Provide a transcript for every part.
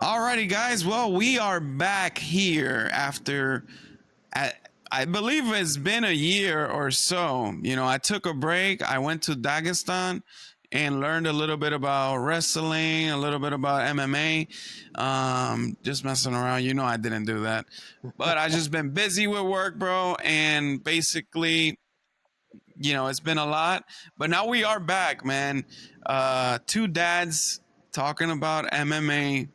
Alrighty, guys. Well, we are back here after, I, I believe it's been a year or so. I took a break. I went to Dagestan and learned a little bit about wrestling, a little bit about MMA. Just messing around. I didn't do that. But I just been busy with work, bro. And basically, it's been a lot. But now we are back, man. Two dads talking about MMA.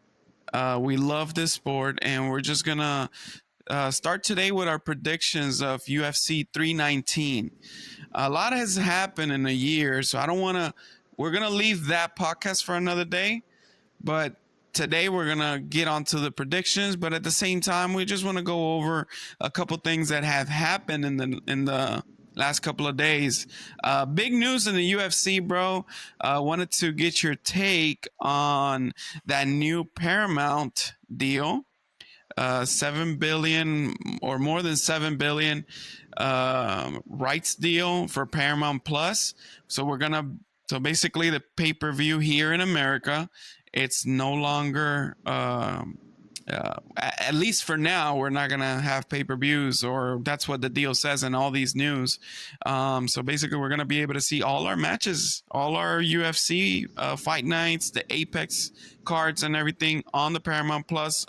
We love this sport, and we're just gonna start today with our predictions of UFC 319. A lot has happened in a year, so I don't want to. We're gonna leave that podcast for another day, but today we're gonna get onto the predictions. But at the same time, we just want to go over a couple things that have happened in the last couple of days. Big news in the UFC, bro. Wanted to get your take on that new Paramount deal. 7 billion or more than 7 billion rights deal for Paramount Plus. So basically the pay-per-view here in America, it's no longer at least for now, we're not gonna have pay-per-views, or that's what the deal says in all these news. So basically, we're gonna be able to see all our matches, all our UFC fight nights, the Apex cards, and everything on the Paramount Plus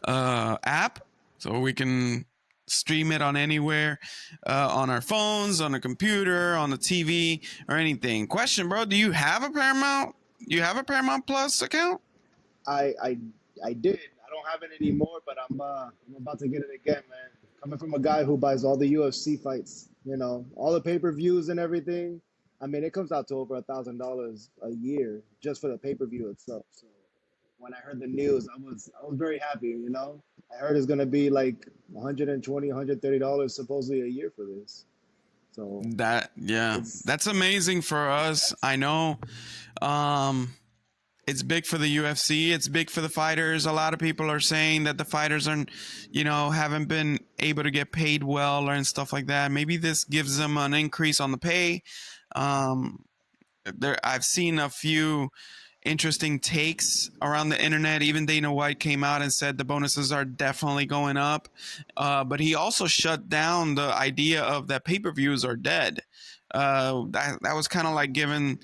app, so we can stream it on anywhere, on our phones, on a computer, on the TV, or anything. Question, bro: Do you have a Paramount? You have a Paramount Plus account? I I I did. I don't have it anymore, but I'm about to get it again, man. Coming from a guy who buys all the UFC fights, all the pay-per-views and everything. I mean, it comes out to over $1,000 a year just for the pay-per-view itself. So when I heard the news, I was very happy. I heard it's gonna be like 120, $130 supposedly a year for this. So Yeah, it's that's amazing for us. I know. Um, it's big for the UFC. It's big for the fighters. A lot of people are saying that the fighters aren't, haven't been able to get paid well or and stuff like that. Maybe this gives them an increase on the pay. Um, I've seen a few interesting takes around the internet. Even Dana White came out and said the bonuses are definitely going up. But he also shut down the idea of that pay-per-views are dead. That was kind of like giving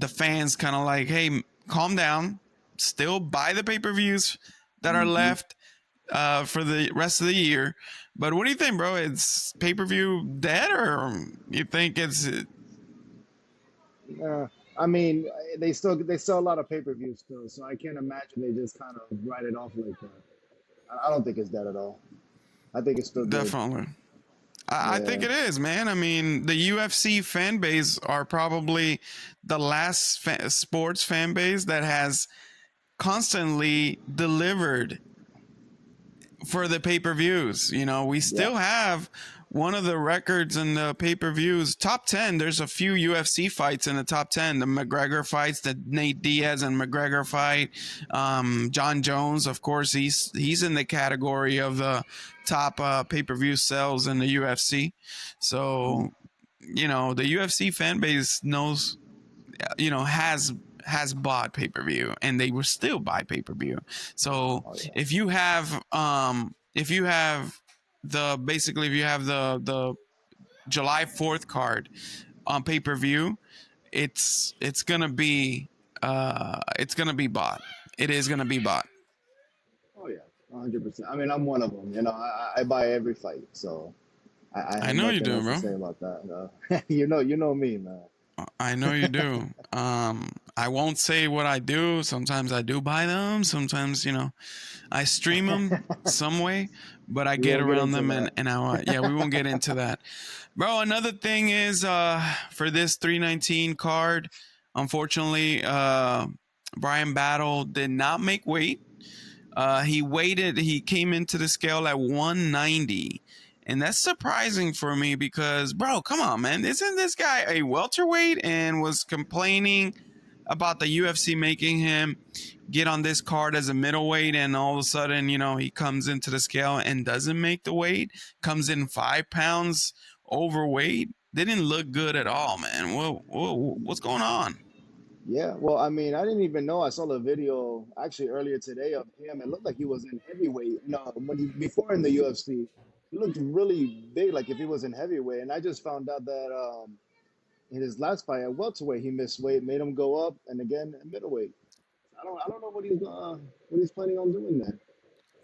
the fans kind of like, hey, calm down, still buy the pay-per-views that are mhm. left for the rest of the year. But what do you think, bro? It's pay-per-view dead, or you think it's I mean, they sell a lot of pay-per-views still, so I can't imagine they just kind of write it off like that. I don't think it's that at all. I think it's still good. definitely? I think Yeah, it is, man. I mean, the UFC fan base are probably the last sports fan base that has constantly delivered for the pay-per-views. We yeah. still have one of the records in the pay-per-views top 10. There's a few UFC fights in the top 10. The McGregor fights, the Nate Diaz and McGregor fight. John Jones, of course, he's in the category of the top pay-per-view sales in the UFC. So, the UFC fan base knows, has bought pay-per-view, and they will still buy pay-per-view. So Oh yeah. if you have if you have the July 4th card on pay-per-view, it's gonna be bought. It is gonna be bought. Oh yeah. 100%. I mean, I'm one of them. I buy every fight, so I I have know you nothing do, else to bro. say about that. You know me, man. I know you do. I won't say what I do. Sometimes I do buy them. Sometimes, I stream them some way, but I We get won't get around into them, that. yeah, we won't get into that. Bro, another thing is for this 319 card, unfortunately, Brian Battle did not make weight. He came into the scale at 190. And that's surprising for me because, bro, come on, man. Isn't this guy a welterweight and was complaining about the UFC making him get on this card as a middleweight, and all of a sudden, he comes into the scale and doesn't make the weight, comes in 5 pounds overweight. Didn't look good at all, man. What's going on? Yeah, well, I mean, I didn't even know. I saw the video actually earlier today of him. It looked like he was in heavyweight. No, when he before in the UFC, he looked really big, like if he was in heavyweight. And I just found out that in his last fight at welterweight, he missed weight, made him go up, and again at middleweight. I don't know what he's planning on doing there.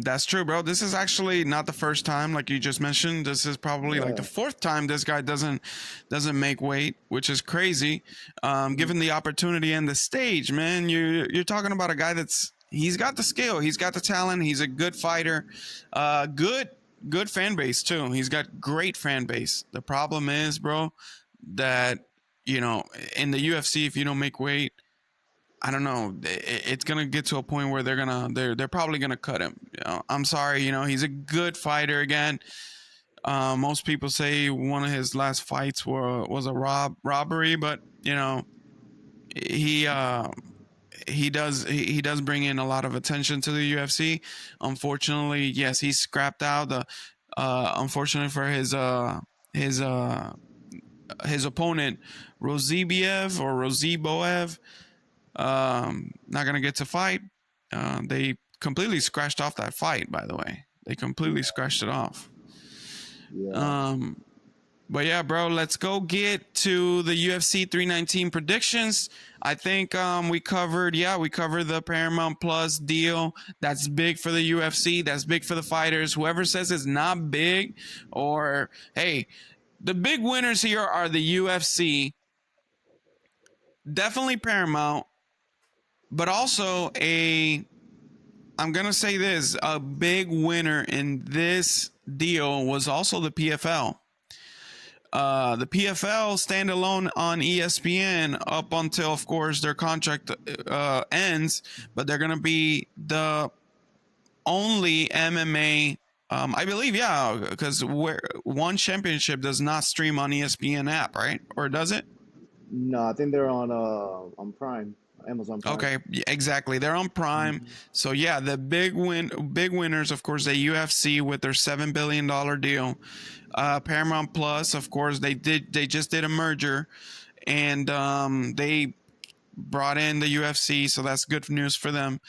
That's true, bro. This is actually not the first time, like you just mentioned. This is probably like the Yeah. fourth time this guy doesn't make weight, which is crazy. Mhm. Given the opportunity and the stage, man, you're talking about a guy he's got the skill, he's got the talent, he's a good fighter, good fan base too. He's got great fan base. The problem is, bro, that you know in the UFC, if you don't make weight, I don't know. It's gonna get to a point where they're probably gonna cut him. You know, I'm sorry. You know, he's a good fighter. Again, most people say one of his last fights was a robbery, but you know he he does bring in a lot of attention to the UFC. Unfortunately, yes, he's scrapped out. The unfortunately for his his opponent Rosibiev, not gonna get to fight. They completely scratched off that fight. By the way, they completely scratched it off. Yeah. Um, but yeah, bro, let's go get to the UFC 319 predictions. I think we covered the Paramount Plus deal. That's big for the UFC. That's big for the fighters. Whoever says it's not big, or hey, the big winners here are the UFC, definitely Paramount, but also I'm going to say this, a big winner in this deal was also the PFL. The PFL standalone on ESPN up until, of course, their contract ends, but they're going to be the only MMA. I believe, yeah, because where one championship does not stream on ESPN app, right? Or does it? No, I think they're on Prime, Amazon Prime. Okay, exactly. They're on Prime. Mhm. So yeah, the big winners, of course, the UFC with their $7 billion deal. Paramount Plus, of course, they just did a merger, and they brought in the UFC, so that's good news for them.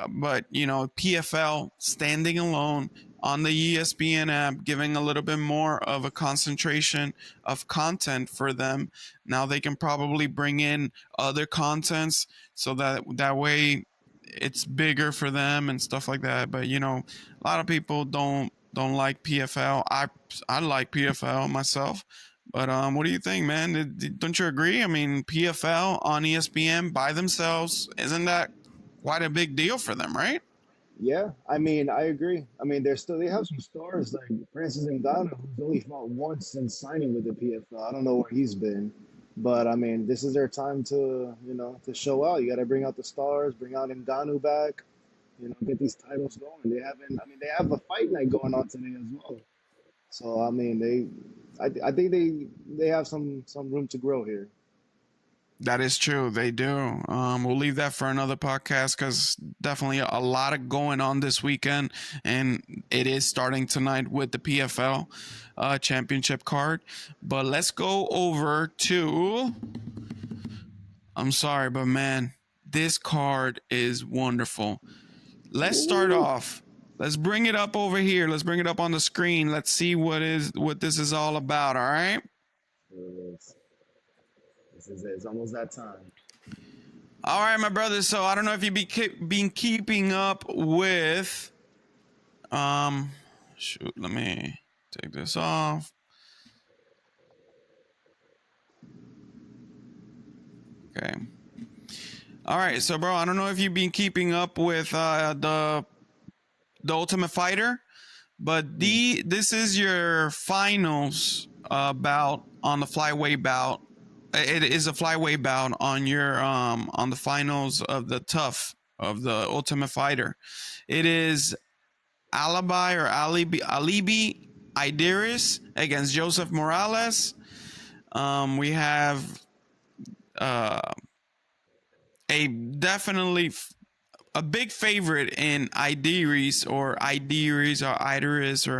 But you know, PFL standing alone on the ESPN app, giving a little bit more of a concentration of content for them. Now they can probably bring in other contents, so that way it's bigger for them and stuff like that. But you know, a lot of people don't like PFL. I like PFL myself. But what do you think, man? Don't you agree? I mean, PFL on ESPN by themselves, isn't that quite a big deal for them, right? Yeah, I mean, I agree. I mean, they have some stars like Francis Ngannou, who's only fought once since signing with the PFL. I don't know where he's been, but I mean, this is their time to to show out. You got to bring out the stars, bring out Ngannou back, get these titles going. They haven't. I mean, they have a fight night going on today as well. So I mean, I think they have some room to grow here. That is true. They do. We'll leave that for another podcast because definitely a lot of going on this weekend, and it is starting tonight with the PFL championship card. But let's go over to. I'm sorry, but man, this card is wonderful. Let's start Ooh. off. Let's bring it up over here. Let's bring it up on the screen. Let's see what this is all about. All right. Yes. This is it. It's almost that time. All right, my brother. So I don't know if you've been keeping up with. Shoot. Let me take this off. Okay. All right. So, bro, I don't know if you've been keeping up with the Ultimate Fighter, but Mm. this is your finals bout on the flyweight bout. It is a flyweight bout on your on the finals of the tough of the Ultimate Fighter. It is Alibi Idiris against Joseph Morales. We have uh, a definitely a big favorite in Idiris or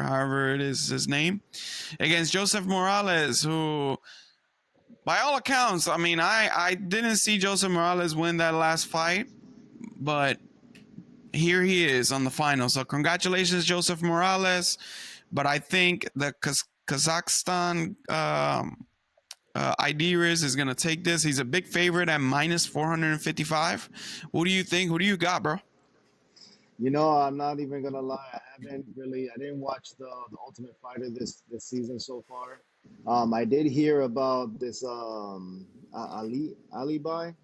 however it is his name against Joseph Morales, who by all accounts, I mean, I didn't see Joseph Morales win that last fight, but here he is on the final. So congratulations, Joseph Morales. But I think the Kazakhstan Idiris is going to take this. He's a big favorite at minus 455. What do you think? Who do you got, bro? You know, I'm not even gonna lie. I didn't watch the Ultimate Fighter this season so far. I did hear about this Ali Bai. I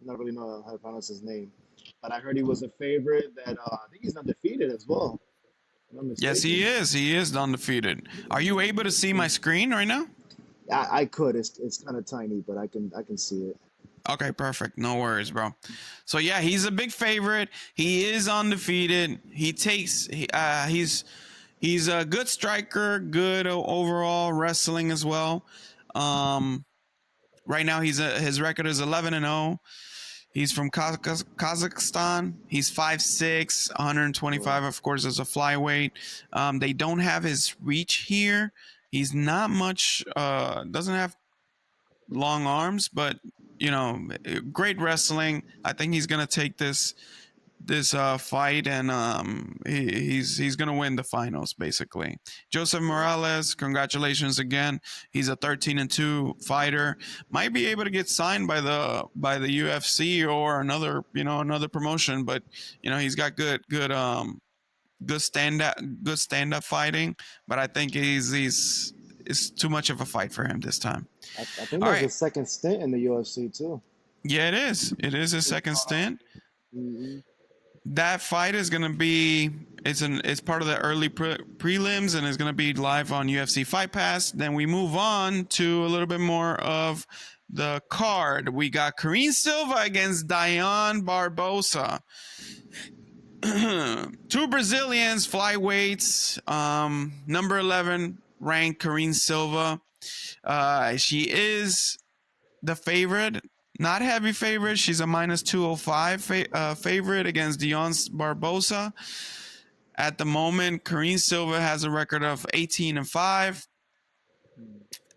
not really know how to pronounce his name, but I heard he was a favorite. That I think he's undefeated as well. If I'm not Yes, he mistaken. is. He is undefeated. Are you able to see my screen right now? I could. It's kind of tiny, but I can see it. Okay, perfect. No worries, bro. So yeah, he's a big favorite. He is undefeated. He's a good striker, good overall wrestling as well. Um, right now his record is 11-0. He's from Kazakhstan. He's 5'6", 125, of course, as a flyweight. They don't have his reach here. He's not much. Doesn't have long arms, but great wrestling. I think he's gonna take this fight, and he's gonna win the finals basically. Joseph Morales, congratulations again. He's a 13-2 fighter. Up get signed by the UFC or another promotion, but he's got good stand up fighting. But I think he's it's too much of a fight for him this time. I think All that's right. his second stint in the UFC too. Yeah, it is. It is his second stint. Hmm. That fight is gonna be it's part of the early prelims, and it's gonna be live on UFC Fight Pass. Then we move on to a little bit more of the card. We got Kareem Silva against Dion Barbosa. Two Brazilians, flyweights. Number 11 ranked Kareem Silva. She is the favorite, not heavy favorite. She's a minus 205 favorite against Dion Barbosa. At the moment, Kareem Silva has a record of 18-5.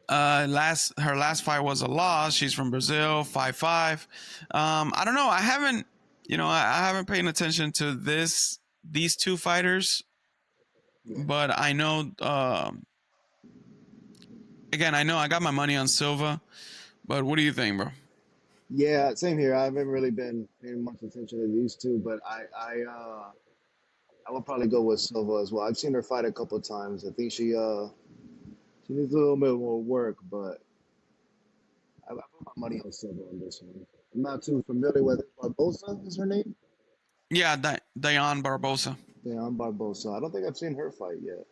Her last fight was a loss. She's from Brazil, 5'5". I don't know. I haven't paid attention to these two fighters, Yeah. but I know. Again, I know I got my money on Silva, but what do you think, bro? Yeah, same here. I haven't really been paying much attention to these two, but I will probably go with Silva as well. I've seen her fight a couple of times. I think she needs a little bit more work, but I put my money on Silva on this one. I'm not too familiar with Barbosa. Is her name? Yeah, Dion Barbosa. Yeah, I'm Barbosa. I don't think I've seen her fight yet.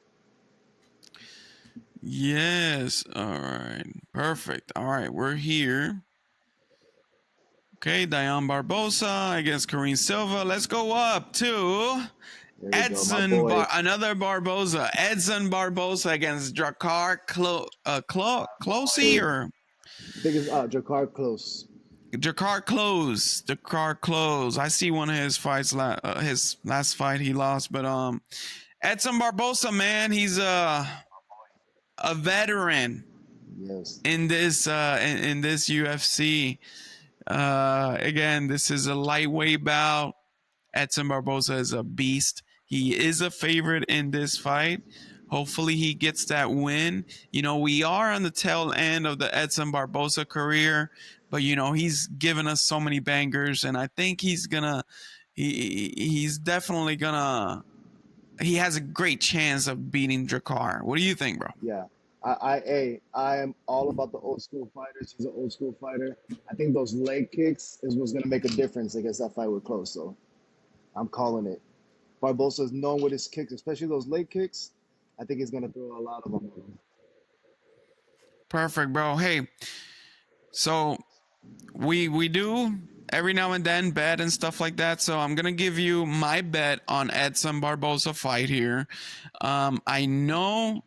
Yes. All right. Perfect. All right. We're here. Okay. Dion Barbosa against Kareem Silva. Let's go up to There we go, my boy. another Barbosa. Edson Barbosa against Drakkar Closey Boy. or I think it's Jakar Close. Drakkar Close. Drakkar Close. I see one of his fights. His last fight he lost, but Edson Barbosa, man, he's a veteran Yes. in this UFC. Again, this is a lightweight bout. Edson Barbosa is a beast. He is a favorite in this fight. Hopefully he gets that win. We are on the tail end of the Edson Barbosa career, but he's given us so many bangers, and I think he's definitely gonna he has a great chance of beating Drakkar. What do you think, bro? Yeah. I am all about the old school fighters. He's an old school fighter. I think those leg kicks is what's gonna make a difference against that fight with Close. So I'm calling it. Barbosa is known with his kicks, especially those leg kicks. I think he's gonna throw a lot of them on him. Perfect, bro. Hey, so we do every now and then bet and stuff like that. So I'm gonna give you my bet on Edson Barbosa fight here. I know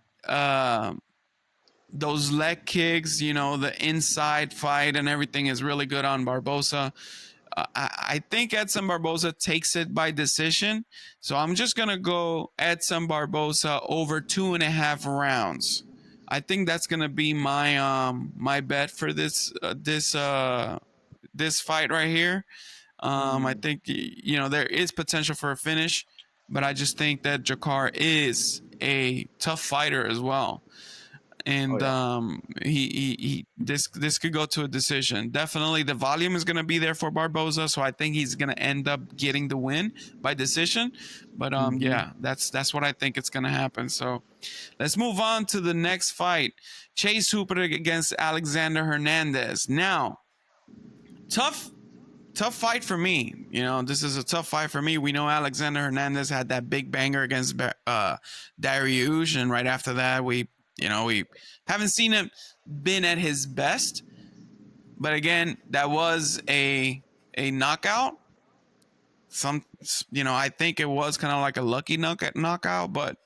those leg kicks, the inside fight and everything is really good on Barbosa. I think Edson Barbosa takes it by decision. So I'm just gonna go Edson Barbosa over 2.5 rounds. I think that's gonna be my bet for this fight right here. I Mm. think there is potential for a finish, but I just think that Jakar is a tough fighter as well, Oh and yeah. he this could go to a decision. Definitely, the volume is going to be there for Barboza, so I think he's going to end up getting the win by decision. But Hmm. yeah, that's what I think it's going to happen. So let's move on to the next fight: Chase Hooper against Alexander Hernandez. Now, tough tough fight for me. This is a tough fight for me. We know Alexander Hernandez had that big banger against Dariush, and right after that, we haven't seen him been at his best. But again, that was a knockout. I think it was kind of like a lucky knockout, but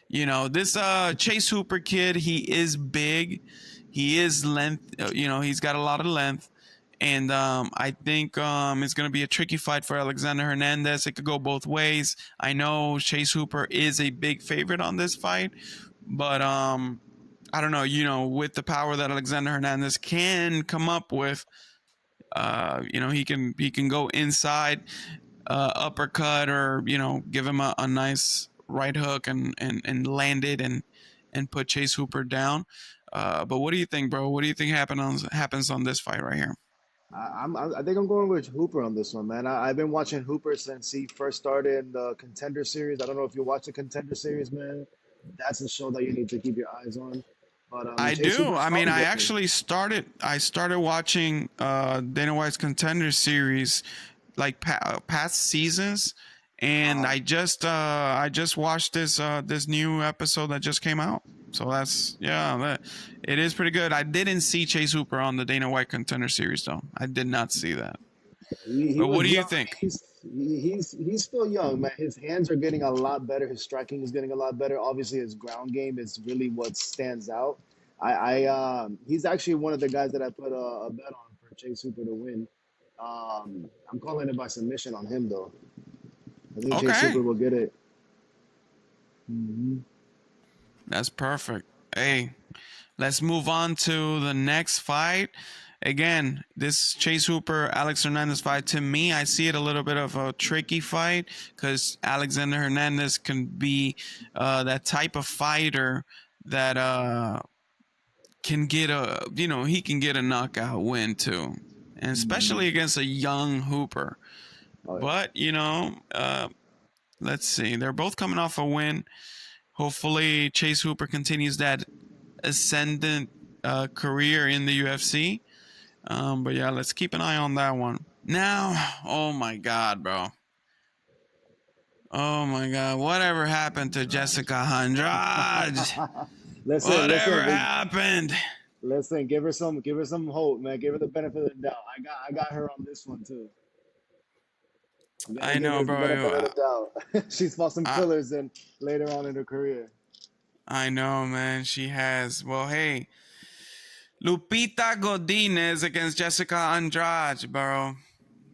this Chase Hooper kid, he is big. He is length. He's got a lot of length. And I think it's going to be a tricky fight for Alexander Hernandez. It could go both ways. I know Chase Hooper is a big favorite on this fight, but I don't know. With the power that Alexander Hernandez can come up with, he can go inside, uppercut, or give him a nice right hook and land it and put Chase Hooper down. But what do you think, bro? What do you think happens on this fight right here? I think I'm going with Hooper on this one, man. I've been watching Hooper since he first started in the Contender series. I don't know if you watch the Contender series, man. That's a show that you need to keep your eyes on. But I Chase do. Hooper's I mean, probably I going. actually started watching Dana White's Contender series like past seasons, and Uh, I just watched this new episode that just came out. So it is pretty good. I didn't see Chase Hooper on the Dana White Contender series though. I did not see that. he But what was do you young. I mean, think? he's still young, man. His hands are getting a lot better. His striking is getting a lot better. Obviously, his ground game is really what stands out. He's actually one of the guys that I put a bet on for Chase Hooper to win. I'm calling it by submission on him, though. I think Chase Okay, Hooper will get it. Hmm. that's perfect. Hey, let's move on to the next fight. Again, this Chase Hooper Alex Hernandez fight, to me, I see it a little bit of a tricky fight because Alexander Hernandez can be that type of fighter that he can get a knockout win too, and especially Hmm. against a young Hooper. Oh yeah. But let's see, they're both coming off a win. Hopefully, Chase Hooper continues that ascendant career in the UFC. But yeah, let's keep an eye on that one. Now, oh my God, bro. Oh my God. Whatever happened to Jessica Andrade? Listen, Whatever listen, happened? listen. Give her some hope, man. Give her the benefit of the doubt. I got her on this one too. You gotta I give know, her the benefit of bro. the doubt. She's fought some I, killers in later on in her career. I know, man. She has. Well, hey, Lupita Godinez against Jessica Andrade, bro.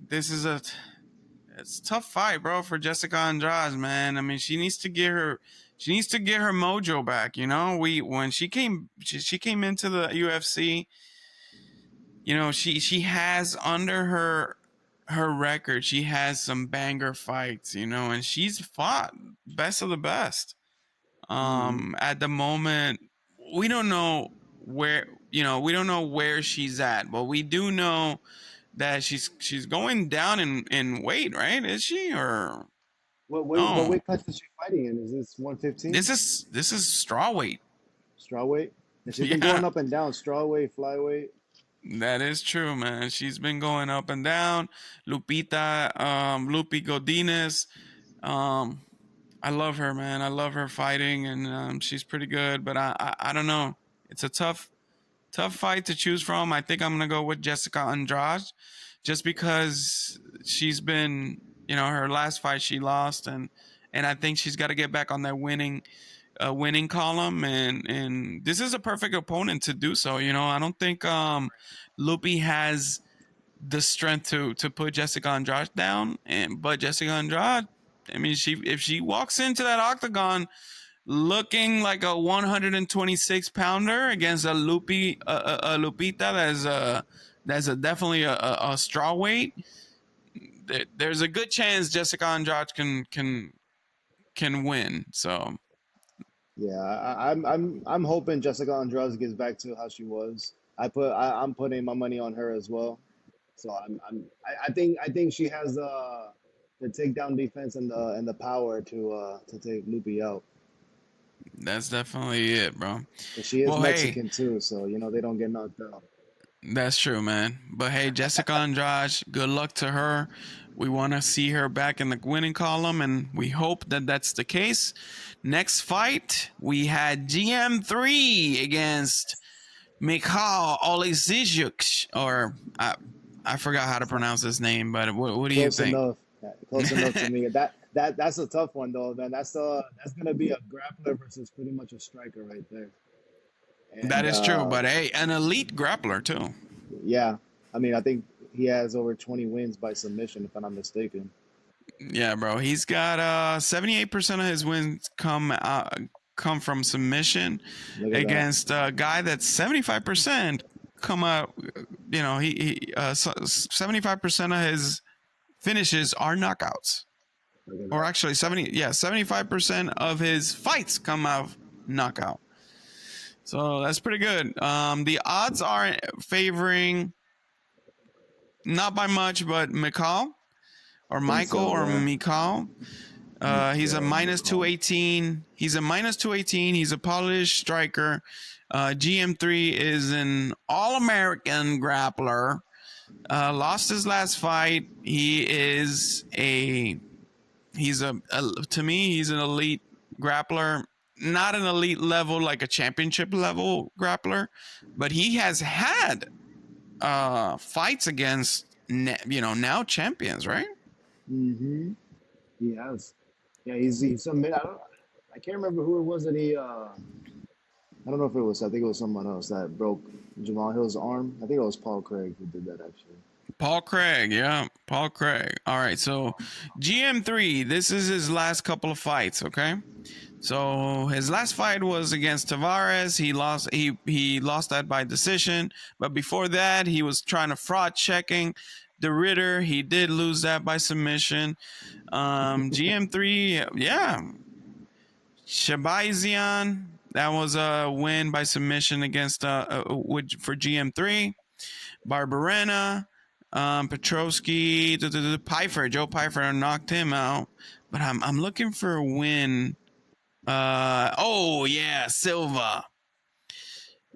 This is it's a tough fight, bro, for Jessica Andrade, man. I mean, she needs to get her mojo back. When she came into the UFC, she has under her record, she has some banger fights, and she's fought best of the best. Hmm. At the moment, we don't know where she's at, but we do know that she's going down in weight, right? Is she or What no? weight class is she fighting in? Is this This 115 is this is straw weight. strawweight? And she's been Yeah, going up and down strawweight, flyweight. that is true, man. She's been going up and down. Lupi Godinez. Um, I love her, man. I love her fighting, and she's pretty good. But I don't know. It's a tough fight to choose from. I think I'm gonna go with Jessica Andrade, just because she's been, her last fight she lost, and I think she's got to get back on that winning column, and this is a perfect opponent to do so. I don't think Lupi has the strength to put Jessica Andrade down, but Jessica Andrade, I mean, if she walks into that octagon, looking like a 126 pounder against a Lupita that's definitely a straw weight. There's a good chance Jessica Andrade can win. So Yeah, I'm hoping Jessica Andrade gets back to how she was. I'm putting my money on her as well. So I think she has the takedown defense and the power to take Lupi out. that's definitely it, bro. And she is Well, hey, Mexican too, so they don't get knocked out. that's true, man. But hey, Jessica Andrade, good luck to her. We want to see her back in the winning column, and we hope that that's the case. Next fight, we had GM3 against Mikhail Oleksiejczuk, or I forgot how to pronounce his name, but what do you Close think? enough. Yeah, close enough to me. That's a tough one though, man. That's gonna be a grappler versus pretty much a striker right there. That And is true, but hey, an elite grappler too. yeah, I mean, I think he has over 20 wins by submission, if I'm not mistaken. Yeah, bro. He's got 78% of his wins come from submission Look at that. against a guy that's 75% come out. You know, 75% of his finishes are knockouts, Look at or that. actually 75% of his fights come out knockout. So that's pretty good. The odds are favoring not by much, but Mikhail or I think Michael so. or Yeah. Mikhail. He's a minus Nicole. 218. He's a minus 218. He's a Polish striker. GM3 is an All-American grappler. Lost his last fight. He's to me, he's an elite grappler. Not an elite level like a championship level grappler, but he has had fights against now champions, right? Mm-hmm. He has. Yeah, he's some. I can't remember who it was that he. I don't know if it was. I think it was someone else that broke Jamal Hill's arm. I think it was Paul Craig who did that actually. Paul Craig, yeah, Paul Craig. All right, so GM3, this is his last couple of fights, okay? So his last fight was against Tavares. He lost. He lost that by decision. But before that, he was trying to fraud checking the Ritter. He did lose that by submission. GM3, yeah, Shabazian. That was a win by submission against for GM3. Barberena, Petrovsky, Pfeiffer, Joe Pfeiffer knocked him out. But I'm looking for a win. Oh yeah, Silva.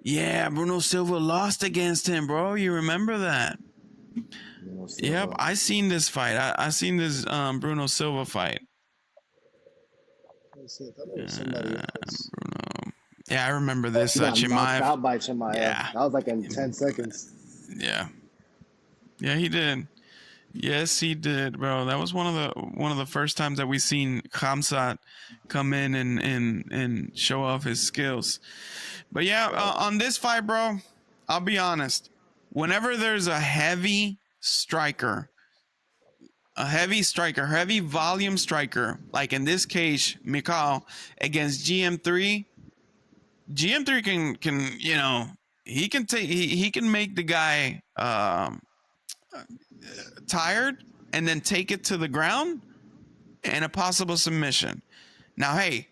Yeah, Bruno Silva lost against him, bro. You remember that? Yep, I seen this fight. I seen this Bruno Silva fight. Let's see, I thought it was somebody else. Bruno. Yeah, I remember this. He got knocked Chimaev. out by Chimaev. Yeah. That was like in 10 seconds. Yeah. Yeah, he did. Yes, he did, bro. That was one of the first times that we seen Khamzat come in and show off his skills. But yeah, on this fight, bro, I'll be honest. Whenever there's a heavy heavy volume striker, like in this case, Mikhail against GM3, GM3 can he can make the guy tired and then take it to the ground and a possible submission. Now, hey,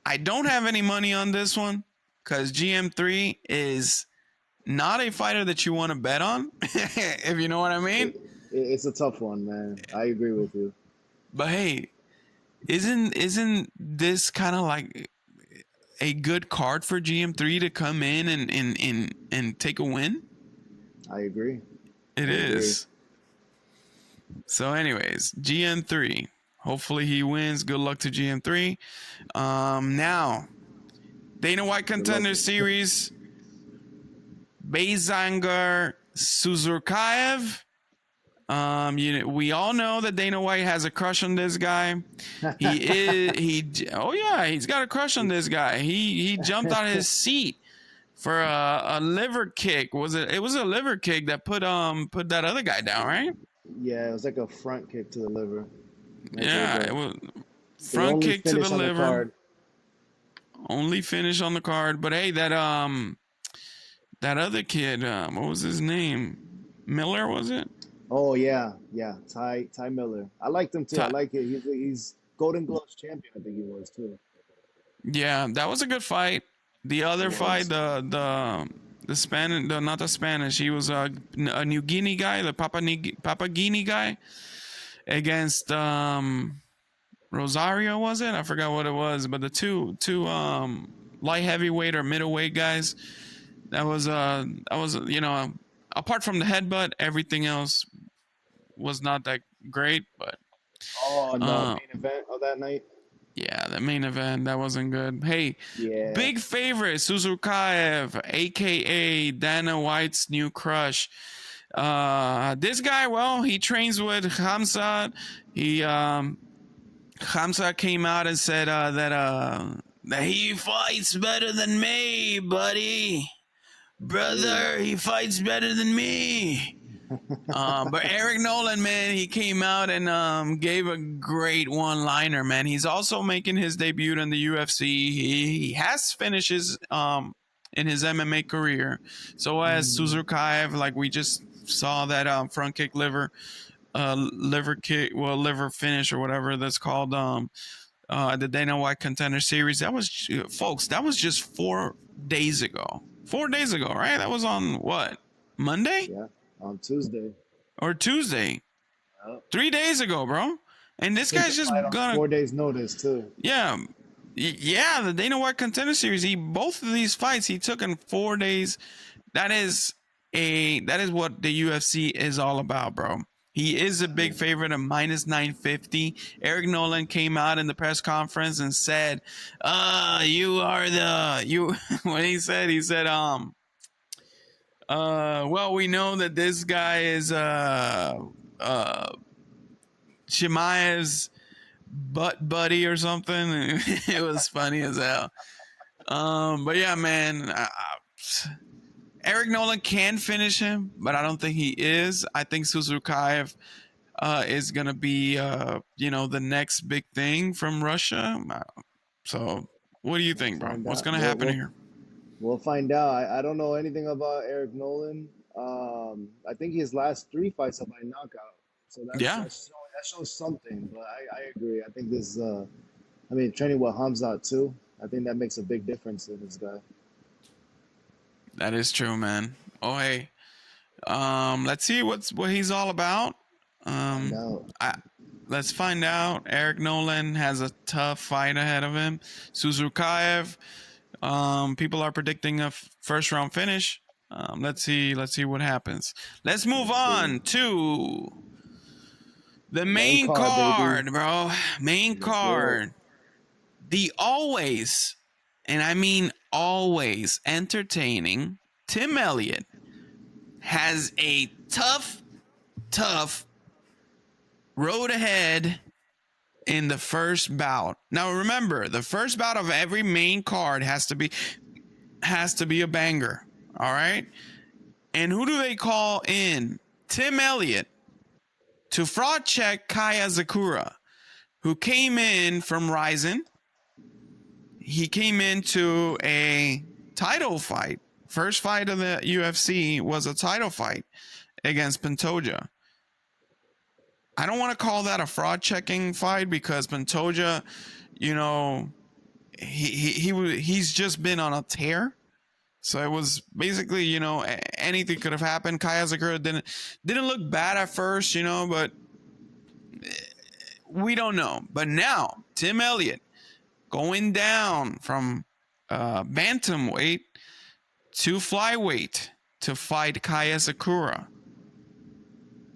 I don't have any money on this one because GM3 is not a fighter that you want to bet on, if you know what I mean. It's a tough one, man. I agree with you. But hey, isn't this kind of like a good card for GM3 to come in and take a win? I agree. It is. So, anyways, GM3. Hopefully he wins. Good luck to GM3. Now, Dana White Contender Series. Bayzangar Suzurkaev. We all know that Dana White has a crush on this guy. He's got a crush on this guy. He jumped out of his seat for a liver kick. It was a liver kick that put that other guy down, right? Yeah, it was like a front kick to the liver. It was front kick to the liver. Only finish on the card. But hey, that other kid, what was his name? Miller, was it? Oh yeah, yeah. Ty Miller. I liked him too. I Ty- like it. He's Golden Gloves champion. I think he was too. yeah, that was a good fight. The It other fight, was. the Spanish, not the Spanish. He was a New Guinea guy, the Papa Guinea guy, against Rosario, was it? I forgot what it was, but the two light heavyweight or middleweight guys. That was apart from the headbutt, everything else was not that great. But Oh, and the uh, main event of that night. yeah, the main event that wasn't good. Hey, Yeah. big favorite Suzukaev, aka Dana White's new crush. This guy, well, he trains with Khamzat. Khamzat came out and said that he fights better than me, buddy. Hey. Brother, he fights better than me. But Eric Nolan, man, he came out and gave a great one-liner, man. He's also making his debut in the UFC. He has finishes in his MMA career. So as Mm, Suzukaev, like we just saw that front kick liver kick, well, liver finish or whatever that's called, the Dana White Contender Series. That was, folks, that was just 4 days ago. 4 days ago, right? That was on what? Monday yeah. On Tuesday. or Tuesday? Yeah. 3 days ago, bro. And this Took the guy's just fight on gonna, 4 days notice too. yeah, yeah. The Dana White Contender Series. Both of these fights he took in 4 days. That is what the UFC is all about, bro. He is a big favorite of minus 950. Eric Nolan came out in the press conference and said, you are you." What he said, well, we know that this guy is Chimaev's butt buddy or something. It was funny as hell. But yeah, man, Eric Nolan can finish him, but I don't think he is. I think Suzukaev is gonna be the next big thing from Russia. So what do you We'll think, bro? find What's out. gonna happen here? We'll find out. I don't know anything about Eric Nolan. I think his last three fights are by knockout. So Yeah, that shows something. But I agree. I think this. I mean, training with Hamzat too. I think that makes a big difference in this guy. that is true, man. Oh hey, let's see what he's all about. Find Um, out. I, let's find out. Eric Nolan has a tough fight ahead of him. Suzukaev, people are predicting a first round finish. Let's see what happens. Let's move Let's see. on to the Main main card, baby. card, bro. Main Let's do it. card. The always, and I mean always, entertaining Tim Elliott has a tough road ahead in the first bout. Now remember, the first bout of every main card has to be a banger. All right? And who do they call in? Tim Elliott to fraud check Kaia Sakura, who came in from Ryzen. He came into a title fight. First fight of the UFC was a title fight against Pantoja. I don't want to call that a fraud checking fight because Pantoja, you know, he's just been on a tear. So it was basically, anything could have happened. Kaia Sakura didn't look bad at first, but we don't know. But now Tim Elliott going down from bantamweight to flyweight to fight Kaia Sakura.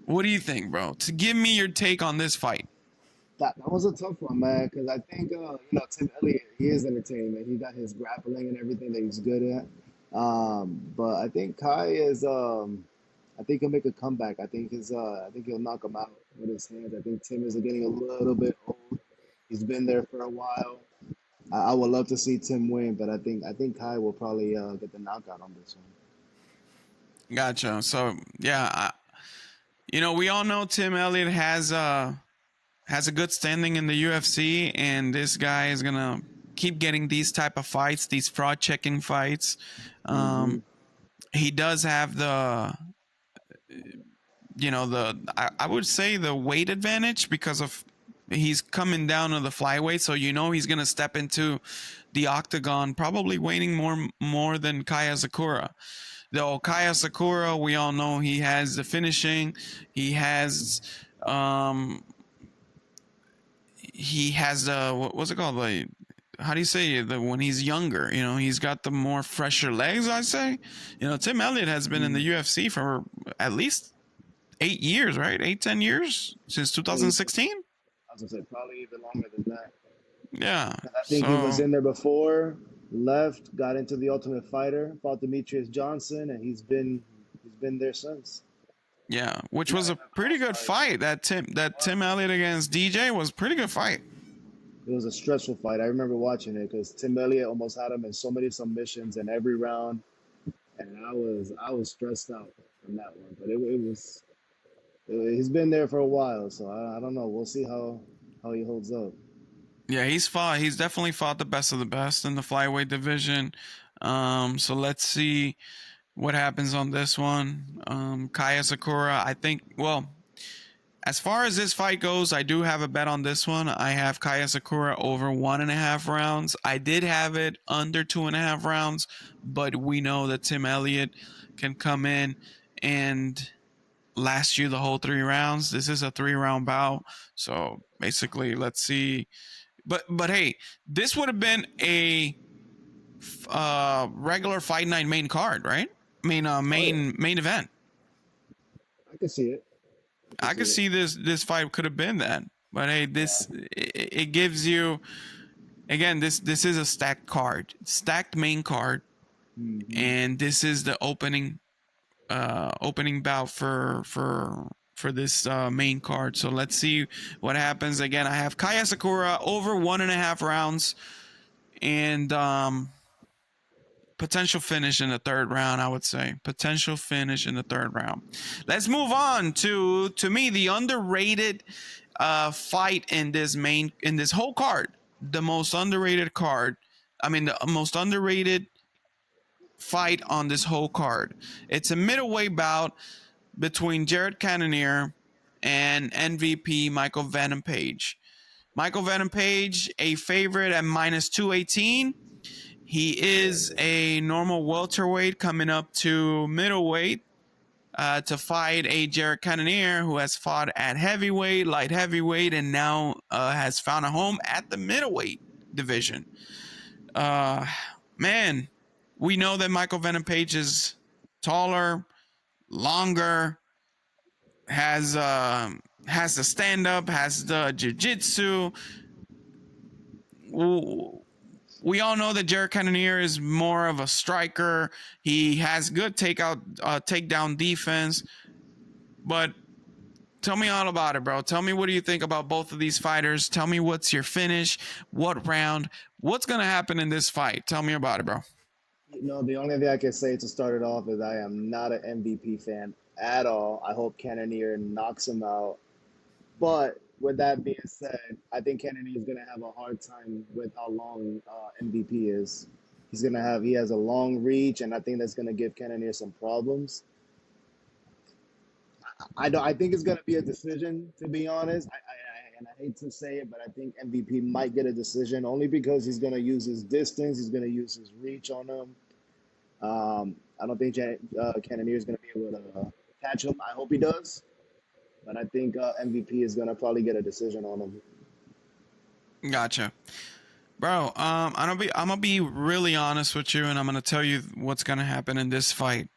What do you think, bro? To give me your take on this fight. That was a tough one, man. Because I think Tim Elliott, he is entertaining. Man. He got his grappling and everything that he's good at. But I think Kai is. I think he'll make a comeback. I think I think he'll knock him out with his hands. I think Tim is getting a little bit old. He's been there for a while. I would love to see Tim win, but I think Kai will probably get the knockout on this one. Gotcha. So yeah, we all know Tim Elliott has a good standing in the UFC, and this guy is gonna keep getting these type of fights, these fraud checking fights. Hmm. He does have the, I would say the weight advantage because of he's coming down to the flyweight, so he's gonna step into the octagon probably weighing more than Kaia Sakura. Though Kaia Sakura, we all know he has the finishing, he has um the what's it called, like, how do you say it? When he's younger, he's got the more fresher legs, I say. Tim Elliott has been in the UFC for at least 8 years, right? 8-10 years since Probably, 2016. I was gonna say probably even longer than that. Yeah. 'Cause I think he was So in there before, left, got into the Ultimate Fighter, fought Demetrius Johnson, and he's been there since. yeah, which Not was a even pretty close, good like fight. Tim Elliott against DJ was a pretty good fight. it was a stressful fight. I remember watching it because Tim Elliott almost had him in so many submissions in every round, and I was stressed out from that one. But he's been there for a while, so I don't know. We'll see how he holds up. Yeah, he's definitely fought the best of the best in the flyweight division. So let's see what happens on this one. Kaia Sakura, I think, well, as far as this fight goes, I do have a bet on this one. I have Kaia Sakura over 1.5 rounds. I did have it under 2.5 rounds, but we know that Tim Elliott can come in and last you the whole 3 rounds. This is a 3-round bout. So basically, let's see. But hey, this would have been a regular fight night main card, right? I mean, Oh yeah, main event. I can see it. I can I see could it. see this fight could have been that. But hey, Yeah. it gives you, again, this is a stacked main card, Hmm. and this is the opening bout for this main card. So let's see what happens. Again, I have Kaia Sakura over 1.5 rounds, and potential finish in the third round. I would say potential finish in the third round. Let's move on to me the underrated fight in this whole card. The most underrated card. I mean, the most underrated fight on this whole card. It's a middleweight bout between Jared Cannonier and MVP Michael Vanem Page. Michael Vanem Page, a favorite at minus 218. He is a normal welterweight coming up to middleweight to fight a Jared Cannonier who has fought at heavyweight, light heavyweight, and now has found a home at the middleweight division. Man, we know that Michael Venom Page is taller, longer, has the stand up, has the jiu-jitsu. We all know that Jared Cannonier is more of a striker. He has good takedown defense. But tell me all about it, bro. Tell me, what do you think about both of these fighters? Tell me, what's your finish? What round? What's gonna happen in this fight? Tell me about it, bro. The only thing I can say to start it off is I am not an MVP fan at all. I hope Cannonier knocks him out. But with that being said, I think Cannonier is going to have a hard time with how long MVP is. He has a long reach, and I think that's going to give Cannonier some problems. I think it's going to be a decision, to be honest. And I hate to say it, but I think MVP might get a decision only because he's going to use his distance. He's going to use his reach on him. I don't think Cannonier is going to be able to catch him. I hope he does. But I think MVP is going to probably get a decision on him. Gotcha, bro. I'm gonna be really honest with you, and I'm gonna tell you what's gonna happen in this fight.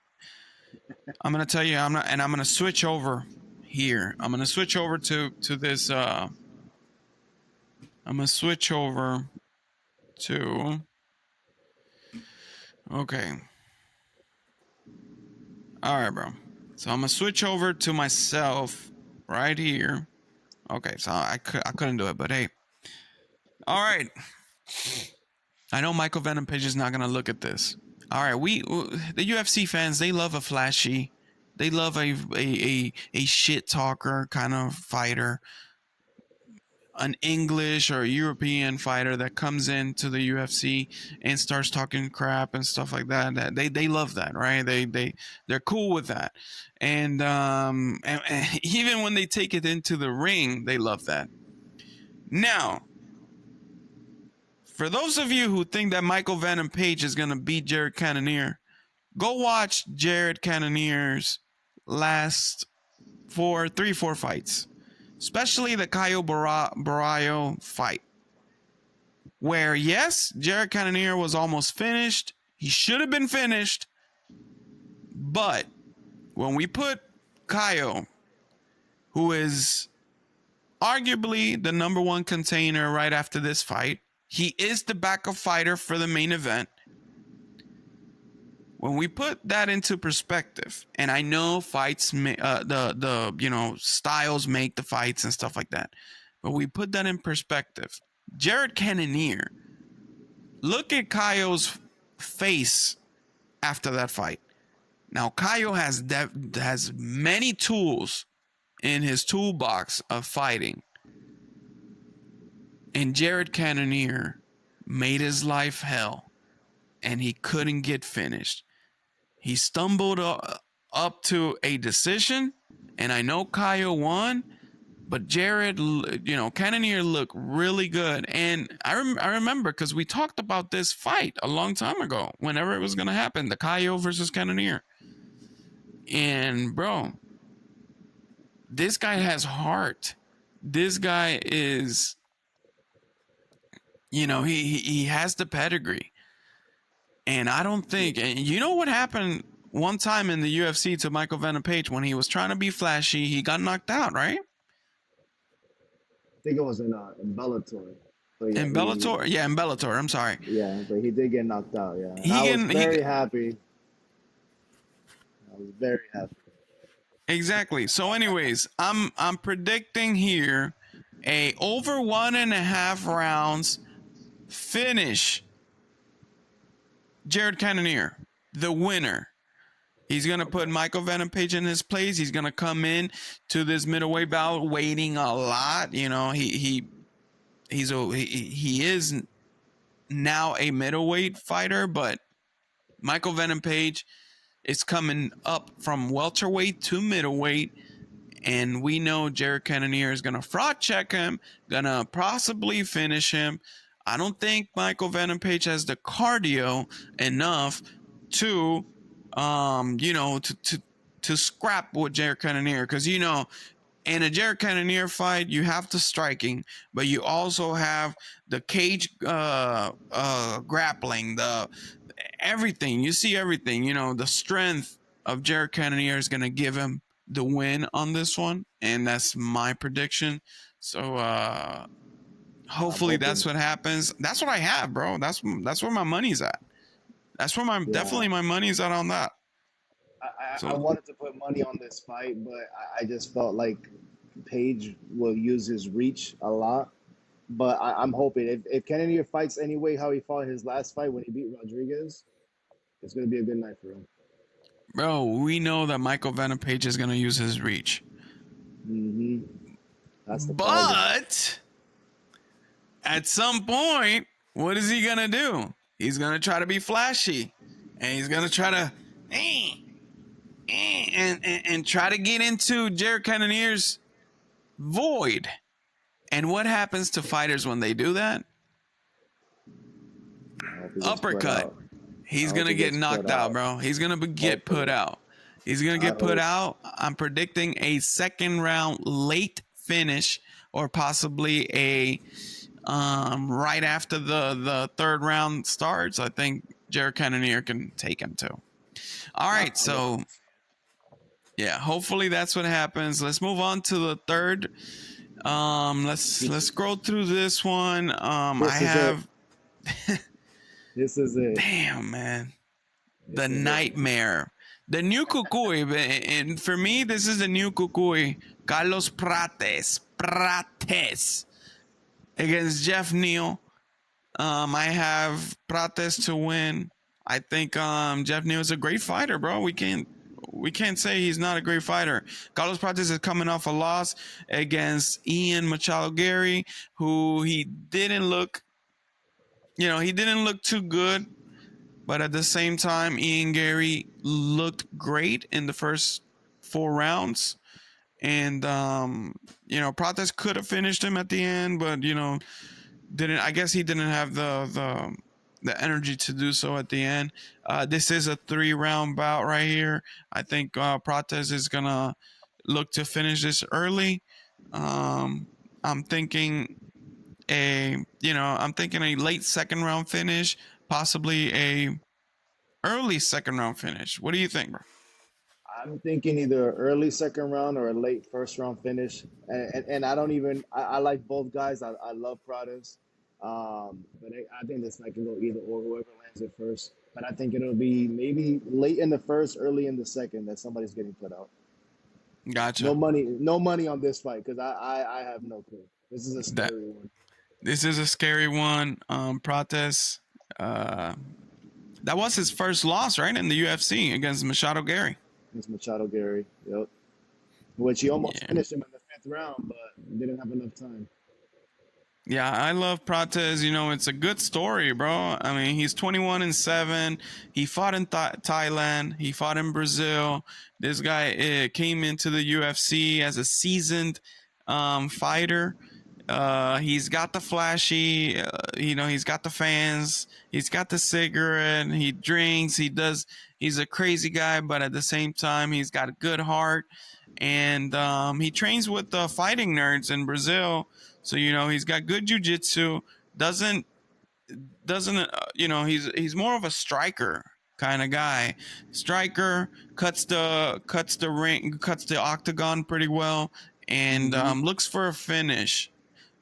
I'm gonna tell you, I'm gonna switch over here. I'm gonna switch over to this. I'm gonna switch over to. Okay. All right, bro. So I'm gonna switch over to myself right here. Okay, so I couldn't do it, but hey. All right. I know Michael Venom Page is not gonna look at this. All right, the UFC fans, they love a flashy, they love a shit talker kind of fighter. an English or European fighter that comes into the UFC and starts talking crap and stuff like that. That they love that, right? They're cool with that, and even when they take it into the ring, they love that. Now, for those of you who think that Michael Vanem Page is gonna beat Jared Cannonier, go watch Jared Cannonier's last three, four fights, especially the Caio Barrio fight, where yes, Jared Cannonier was almost finished. He should have been finished, but when we put Caio, who is arguably the number one container right after this fight, he is the backup fighter for the main event. When we put that into perspective, and I know fights, styles make the fights and stuff like that, but we put that in perspective. Jared Cannonier, look at Caio's face after that fight. Now, Caio has many tools in his toolbox of fighting, and Jared Cannonier made his life hell, and he couldn't get finished. He stumbled up to a decision, and I know Caio won, but Jared, Cannonier looked really good. And I remember because we talked about this fight a long time ago, whenever it was going to happen, the Caio versus Cannonier. And, bro, this guy has heart. This guy is, he has the pedigree. And I don't think, and you know what happened one time in the UFC to Michael Vanem Page when he was trying to be flashy, he got knocked out, right? I think it was in Bellator. So yeah, in Bellator? Yeah, in Bellator. I'm sorry. Yeah, but he did get knocked out, yeah. And I was very happy. I was very happy. Exactly. So anyways, I'm predicting here a over 1.5 rounds finish. Jared Cannonier, the winner. He's going to put Michael Vanem Page in his place. He's going to come in to this middleweight bout waiting a lot. He is now a middleweight fighter, but Michael Vanem Page is coming up from welterweight to middleweight, and we know Jared Cannonier is going to fraud check him, going to possibly finish him. I don't think Michael Vanem Page has the cardio enough to, to scrap with Jared Cannonier, because in a Jared Cannonier fight you have the striking, but you also have the cage grappling, the everything. You see everything. The strength of Jared Cannonier is going to give him the win on this one, and that's my prediction. So hopefully that's what happens. That's what I have, bro. That's where my money's at. That's where definitely my money's at on that. I wanted to put money on this fight, but I just felt like Page will use his reach a lot. But I'm hoping if Cannonier fights anyway how he fought his last fight when he beat Rodriguez, it's going to be a good night for him. Bro, we know that Michael Vanem Page is going to use his reach. Mm-hmm. That's the but at some point, what is he going to do? He's going to try to be flashy, and he's going to try to and try to get into Jared Cannonier's void. And what happens to fighters when they do that? Uppercut. He's going to get knocked out, bro. He's going to get put out. He's going to get put out. I'm predicting a second round late finish, or possibly a right after the third round starts. I think Jared Cannonier can take him too. All right, so yeah, hopefully that's what happens. Let's move on to the third. Let's scroll through this one. This is it. Damn, man. The nightmare. The new Kukui. And for me, this is the new Kukui. Carlos Prates against Jeff Neal. I have Prates to win. I think Jeff Neal is a great fighter, bro. We can't we can't say he's not a great fighter. Carlos Prates is coming off a loss against Ian Machado Gary, who he didn't look, he didn't look too good. But at the same time, Ian Gary looked great in the first 4 rounds. And Prates could have finished him at the end, but didn't. I guess he didn't have the energy to do so at the end. This is a 3-round bout right here. I think Prates is gonna look to finish this early. I'm thinking a late second round finish, possibly a early second round finish. What do you think, bro? I'm thinking either early second round or a late first round finish. And I don't even, I like both guys. I love Pradas. But I think this fight can go either or, whoever lands it first. But I think it'll be maybe late in the first, early in the second that somebody's getting put out. Gotcha. No money on this fight because I have no clue. This is a That scary one. this is a scary one. Prates, that was his first loss, right, in the UFC against Machado Gary. It's Machado Gary. Yep. Which he almost Yeah. finished him in the fifth round, but didn't have enough time. Yeah, I love Prates. It's a good story, bro. I mean, he's 21-7. He fought in Thailand. He fought in Brazil. This guy came into the UFC as a seasoned fighter. He's got the flashy, he's got the fans. He's got the cigarette. He drinks. He's a crazy guy, but at the same time, he's got a good heart. And he trains with the fighting nerds in Brazil. So he's got good jiu-jitsu. Doesn't he's more of a striker kind of guy. Striker cuts the ring, cuts the octagon pretty well, and looks for a finish.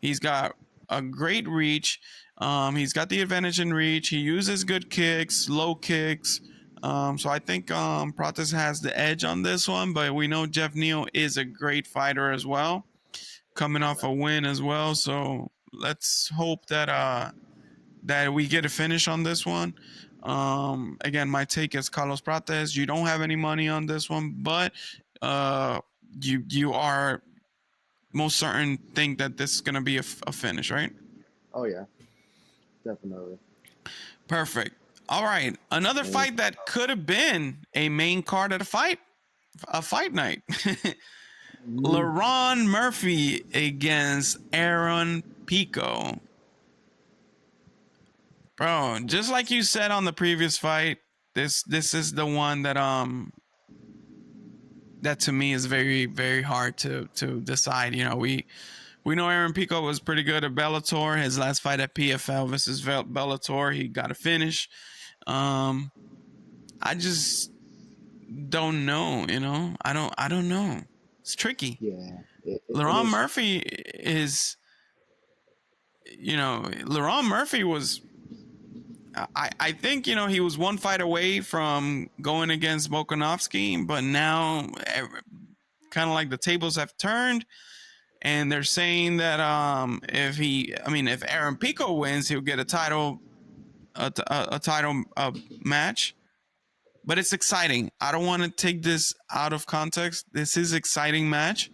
He's got a great reach. He's got the advantage in reach. He uses good kicks, low kicks. So I think Prates has the edge on this one, but we know Jeff Neal is a great fighter as well, coming off a win as well. So let's hope that we get a finish on this one. Again, my take is Carlos Prates. You don't have any money on this one, but you are most certain think that this is going to be a finish, right? Oh yeah, definitely. Perfect. All right, another fight that could have been a main card at a fight night. Laurent Murphy against Aaron Pico. Bro, just like you said on the previous fight, this is the one that that to me is very, very hard to decide. We know Aaron Pico was pretty good at Bellator. His last fight at PFL versus Bellator, he got a finish. I just don't know. I don't know. It's tricky. Yeah. Laurent Murphy is. Laurent Murphy was. I think he was one fight away from going against Volkanovski, but now kind of like the tables have turned, and they're saying that if Aaron Pico wins, he'll get a title match. But it's exciting. I don't want to take this out of context. This is exciting match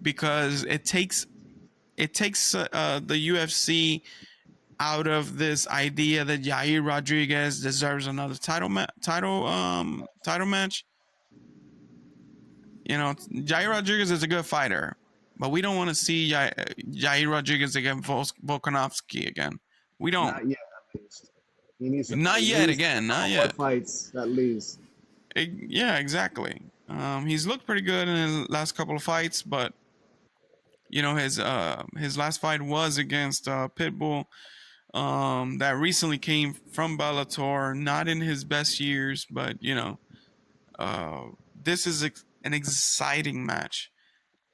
because it takes the UFC out of this idea that Yair Rodriguez deserves another title match. Yair Rodriguez is a good fighter, but we don't want to see Yair Rodriguez against Volkanovski again. We don't. Not yet, at least. He needs to Not yet again. Not yet. Fights, at least. Yeah, exactly. He's looked pretty good in his last couple of fights, but his last fight was against Pitbull. That recently came from Bellator, not in his best years, but this is an exciting match.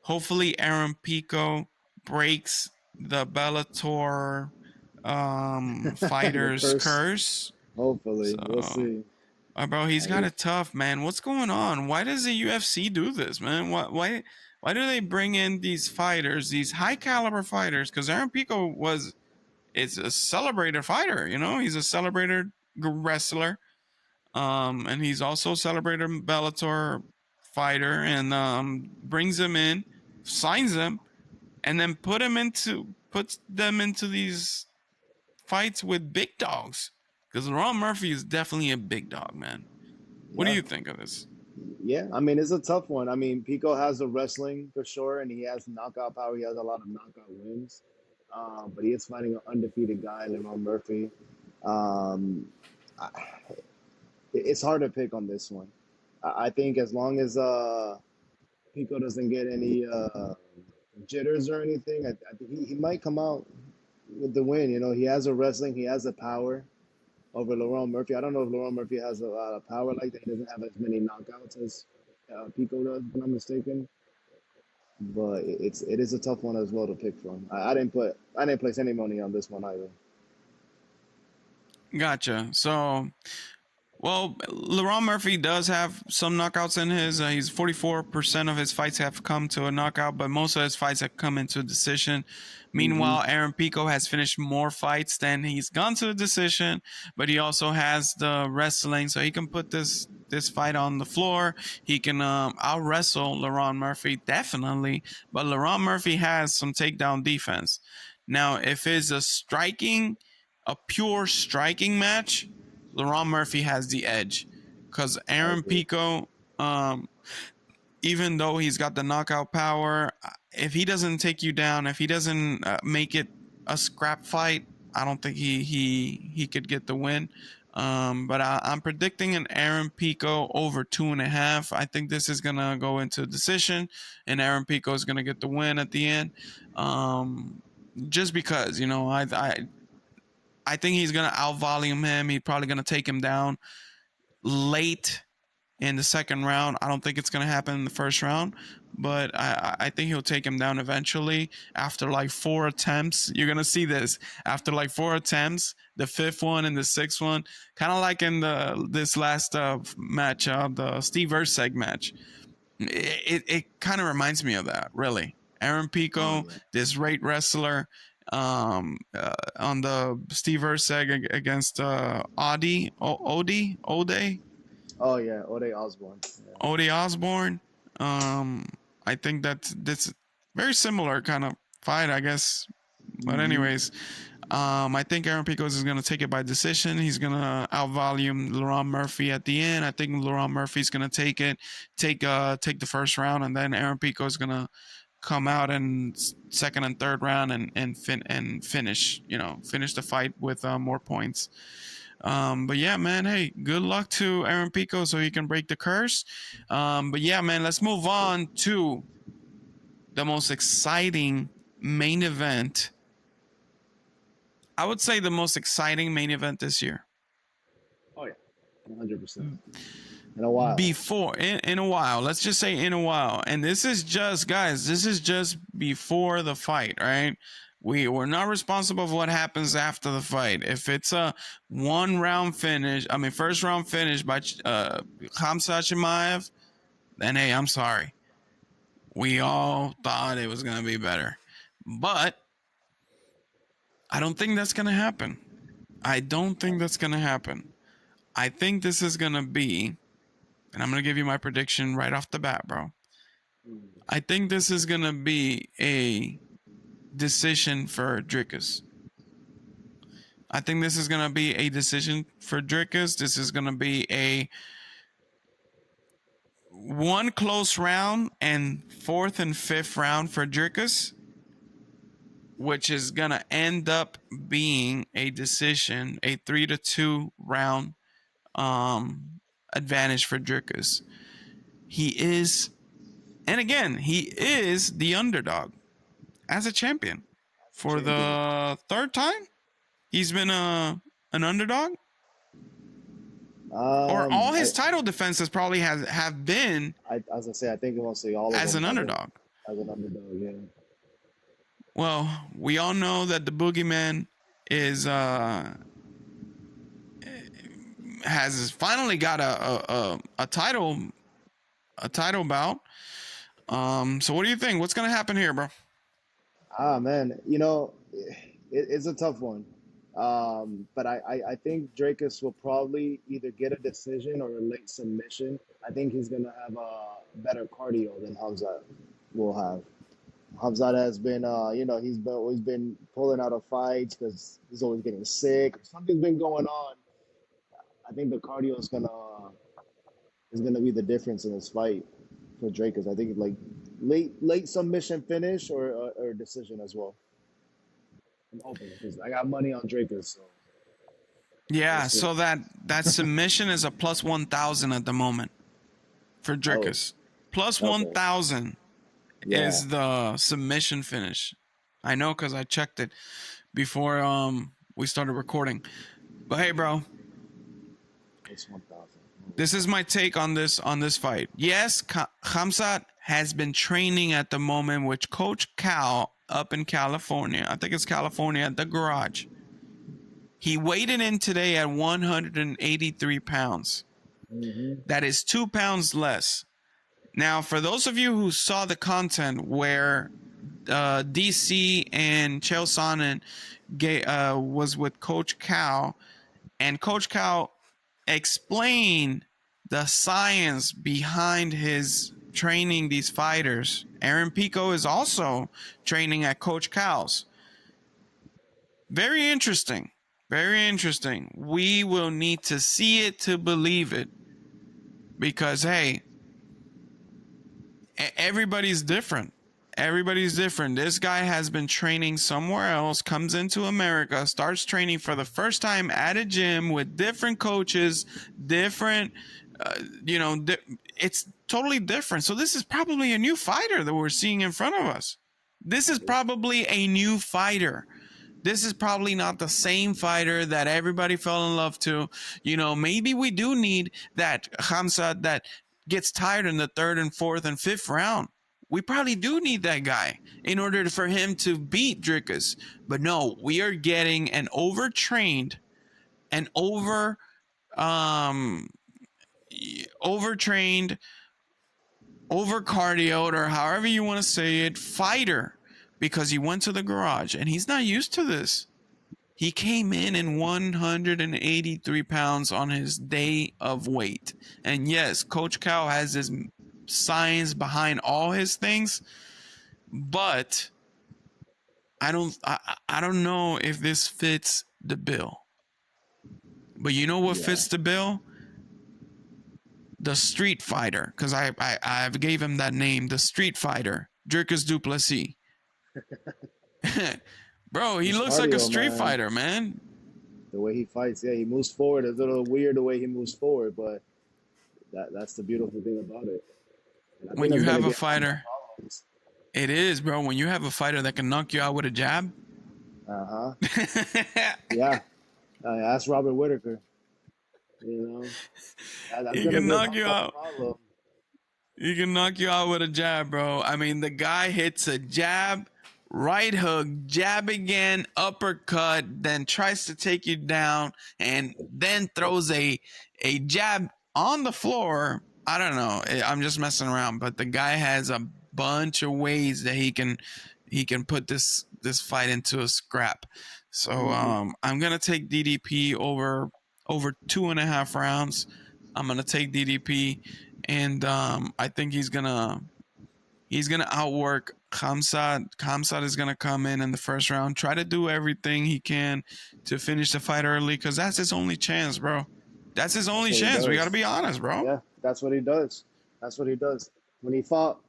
Hopefully, Aaron Pico breaks the Bellator fighters' curse. Hopefully, we'll see. Bro, he's got it tough, man. What's going on? Why does the UFC do this, man? Why do they bring in these fighters, these high caliber fighters? Because Aaron Pico is a celebrated fighter, he's a celebrated wrestler. And he's also celebrated Bellator. fighter and brings him in, signs him, and then puts them into these fights with big dogs. Because Laurent Murphy is definitely a big dog, man. What do Yeah, you think of this? yeah. I mean, it's a tough one. I mean, Pico has the wrestling for sure, and he has knockout power. He has a lot of knockout wins. But he is fighting an undefeated guy, Laurent Murphy. Um, I, it's hard to pick on this one. I think as long as Pico doesn't get any jitters or anything, I think he might come out with the win. You know, he has a wrestling, he has a power over Laurent Murphy. I don't know if Laurent Murphy has a lot of power like that. He doesn't have as many knockouts as Pico does, if I'm not mistaken. But it is a tough one as well to pick from. I didn't place any money on this one either. Gotcha. So, well, Laurent Murphy does have some knockouts in his. He's 44% of his fights have come to a knockout, but most of his fights have come into a decision. Hmm. Meanwhile, Aaron Pico has finished more fights than he's gone to a decision, but he also has the wrestling, so he can put this fight on the floor. He can out wrestle Laurent Murphy definitely, but Laurent Murphy has some takedown defense. Now, if it's a pure striking match, Laurent Murphy has the edge because I Aaron agree. Pico, even though he's got the knockout power, if he doesn't take you down, if he doesn't make it a scrap fight, I don't think he could get the win. But I'm predicting an Aaron Pico over 2.5. I think this is gonna go into decision, and Aaron Pico is gonna get the win at the end. Um, just because I think he's gonna outvolume him. He's probably gonna take him down late in the second round. I don't think it's gonna happen in the first round, but I think he'll take him down eventually after like 4 attempts. You're gonna see this after like 4 attempts, the fifth one and the sixth one, kind of like in the this last match, the Steve Erceg match. It kind of reminds me of that, really. Aaron Oh Pico, yeah. this great wrestler, on the Steve Erceg against Oh yeah. Ode Osborne. Yeah. Ode Osborne. Um, I think that's this very similar kind of fight, I guess. But Hmm. anyways, I think Aaron Picos is gonna take it by decision. He's gonna outvolume Laurent Murphy at the end. I think Laurent Murphy's gonna take the first round, and then Aaron Pico is gonna come out in second and third round and finish finish the fight with more points. But yeah, man, hey, good luck to Aaron Pico so he can break the curse. But yeah, man, let's move on to the most exciting main event. I would say the most exciting main event this year. Oh yeah. 100%. In a while. Before in a while, let's just say in a while, and this is just guys, this is just before the fight, right? We're not responsible for what happens after the fight. If it's a first round finish by Khamzat Chimaev, then hey, I'm sorry. We all thought it was gonna be better, but I don't think that's gonna happen. I don't think that's gonna happen. I think this is gonna be, and I'm gonna give you my prediction right off the bat, bro. I think this is gonna be a decision for Drakus. I think this is gonna be a decision for Drakus. This is gonna be a one close round and fourth and fifth round for Drakus, which is gonna end up being a decision, a 3-2 round advantage for Drakus. He is, and again, he is the underdog as a champion for Champion. the third time. He's been an underdog, or Um, all I, his title defenses probably have been as I say, I think mostly all of as them an have been underdog. as an underdog. Yeah. Well, we all know that the boogeyman is has finally got a title bout. So what do you think? What's gonna happen here, bro? Ah man, it's a tough one. But I think Drakus will probably either get a decision or a late submission. I think he's gonna have a better cardio than Khamzat will have. Khamzat has been, he's been always been pulling out of fights because he's always getting sick. Something's been going on. I think the cardio is gonna be the difference in this fight for Drakus. I think like late submission finish or decision as well. I'm hoping because I got money on Drakus, so we'll Yeah, see. so that submission is a plus 1,000 at the moment for Oh, Drakus. Plus okay. 1,000 Yeah, is the submission finish. I know because I checked it before we started recording. But hey, bro, it's 1,000. this is my take on this fight. Yes, Khamzat has been training at the moment with Coach Cal up in California. I think it's California at the garage. He weighed in today at 183 pounds. Mm-hmm. That is 2 pounds less. Now, for those of you who saw the content where DC and Chael Sonnen was with Coach Cal, and Coach Cal explained the science behind his training these fighters. Aaron Pico is also training at Coach Cal's. Very interesting. Very interesting. We will need to see it to believe it. Because, hey, everybody's different. Everybody's different. This guy has been training somewhere else, comes into America, starts training for the first time at a gym with different coaches, different, it's totally different. So this is probably a new fighter that we're seeing in front of us. This is probably a new fighter. This is probably not the same fighter that everybody fell in love to. Maybe we do need that Khamzat that gets tired in the third and fourth and fifth round. We probably do need that guy in order for him to beat Drakus. But no, we are getting an overtrained, an um overtrained, over cardioed, or however you want to say it, fighter because he went to the garage and he's not used to this. He came in 183 pounds on his day of weight. And yes, Coach Cal has his science behind all his things, but I don't know if this fits the bill. But you know what Yeah. fits the bill? The Street Fighter, because I gave him that name, the Street Fighter, Drakus du Plessis. Bro, he His looks like a cardio, Street man. Fighter, man. The way he fights, yeah, he moves forward. It's a little weird the way he moves forward, but that's the beautiful thing about it. And I think When that's you gonna have a get him more fighter, followers. it is, bro. When you have a fighter that can knock you out with a jab, Uh-huh. Yeah. Ask Robert Whitaker. You know, that's he gonna can give knock you Hamza a out. problem. He can knock you out with a jab, bro. I mean, the guy hits a jab, right hook, jab again, uppercut, then tries to take you down, and then throws a jab on the floor. I don't know. I'm just messing around, but the guy has a bunch of ways that he can put this fight into a scrap. So Hmm. I'm gonna take DDP over 2.5 rounds. I'm gonna take DDP, and I think he's gonna outwork Khamzat. Khamzat is gonna come in the first round, try to do everything he can to finish the fight early, because that's his only chance, bro. That's his That's only what he chance. We gotta does. be honest, bro. Yeah, that's what he does. That's what he does. When he fought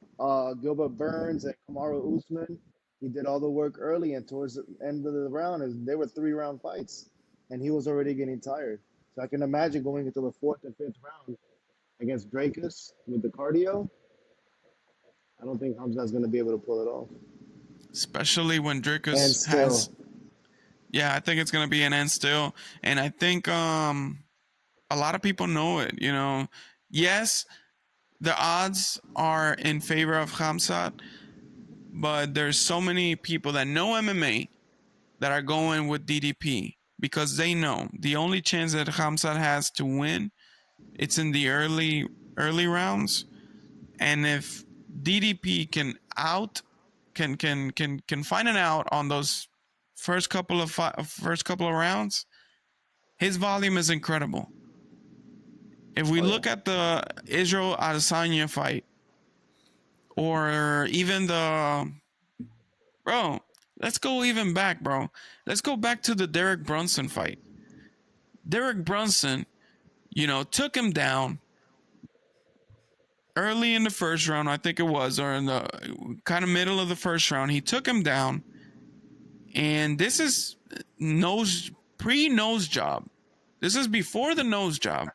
Gilbert Burns and Kamaru Usman, he did all the work early, and towards the end of the round, they were 3 round fights, and he was already getting tired. So I can imagine going into the fourth and fifth round against Drakus with the cardio. I don't think Hamza's going to be able to pull it off. Especially when And Drakus still, has, yeah, I think it's gonna be an end still, and I think a lot of people know it. Yes, the odds are in favor of Khamzat, but there's so many people that know MMA that are going with DDP because they know the only chance that Khamzat has to win, it's in the early rounds, and if DDP can find an out on those first couple of rounds, his volume is incredible. If we Oh yeah. look at the Israel Adesanya fight, or even the bro, let's go even back, bro. Let's go back to the Derek Brunson fight. Derek Brunson, took him down early in the first round, I think it was, or in the kind of middle of the first round. He took him down, and this is nose job. This is before the nose job.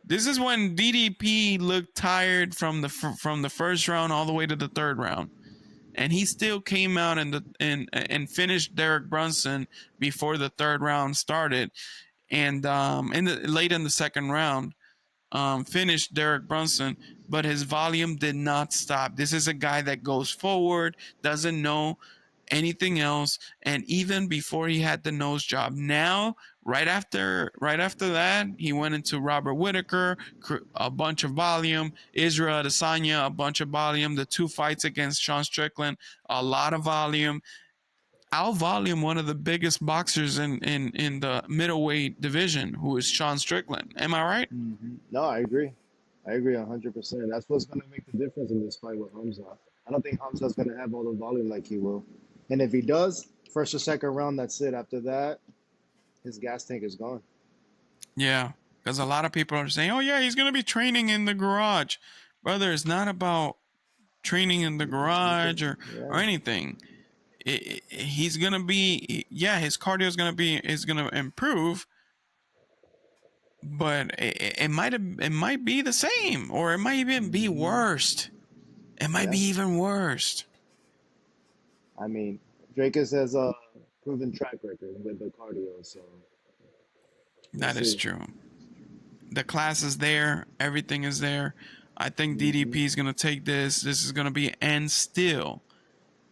This is when DDP looked tired from the first round all the way to the third round, and he still came out and finished Derek Brunson before the third round started, and late in the second round, finished Derek Brunson, but his volume did not stop. This is a guy that goes forward, doesn't know anything else, and even before he had the nose job, now right after that, he went into Robert Whitaker, a bunch of volume. Israel Adesanya, a bunch of volume. The two fights against Sean Strickland, a lot of volume. Out volume one of the biggest boxers in the middleweight division, who is Sean Strickland. Am I right? No, I agree. I agree 100%. That's what's going to make the difference in this fight with Hamza. I don't think Hamza's going to have all the volume like he will. And if he does, first or second round, that's it. After that, his gas tank is gone. Yeah, because a lot of people are saying, "Oh yeah, he's gonna be training in the garage." Brother, it's not about training in the garage or Yeah, anything. He's gonna be, yeah, his cardio is gonna improve, but it might be the same, or it might even be worse. It might yeah. be even worse. I mean, Drakus has a proven track record with the cardio, so we'll That is see. true. The class is there. Everything is there. I think Hmm. DDP is gonna take this. This is gonna be, and still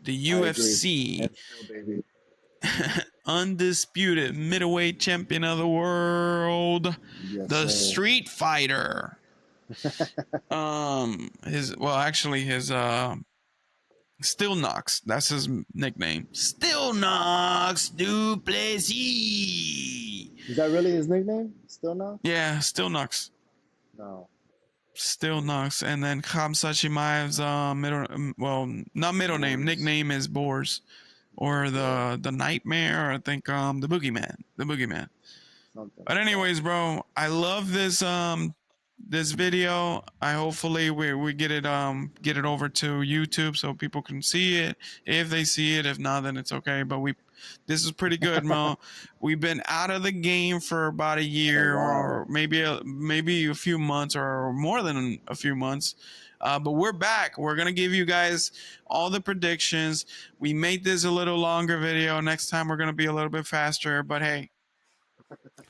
the I agree. UFC And still, baby. undisputed middleweight champion of the world, Yes, the sir. Street Fighter. His Still Knox. That's his nickname. Still Knox du Plessis. Is that really his nickname? Still now? Yeah, Still Knox. No. Still Knox. And then Khamzat Chimaev's not middle name. Boars. Nickname is Boars, or Yeah, the Nightmare. I think the Boogeyman. The Boogeyman. something But like that. anyways, bro, I love this video. I hopefully we get it over to YouTube so people can see it. If they see it, if not, then it's okay. But this is pretty good, Mo. We've been out of the game for about a For a year, or while. maybe a few months, or more than a few months. But we're back. We're gonna give you guys all the predictions. We made this a little longer video. Next time we're gonna be a little bit faster. But hey,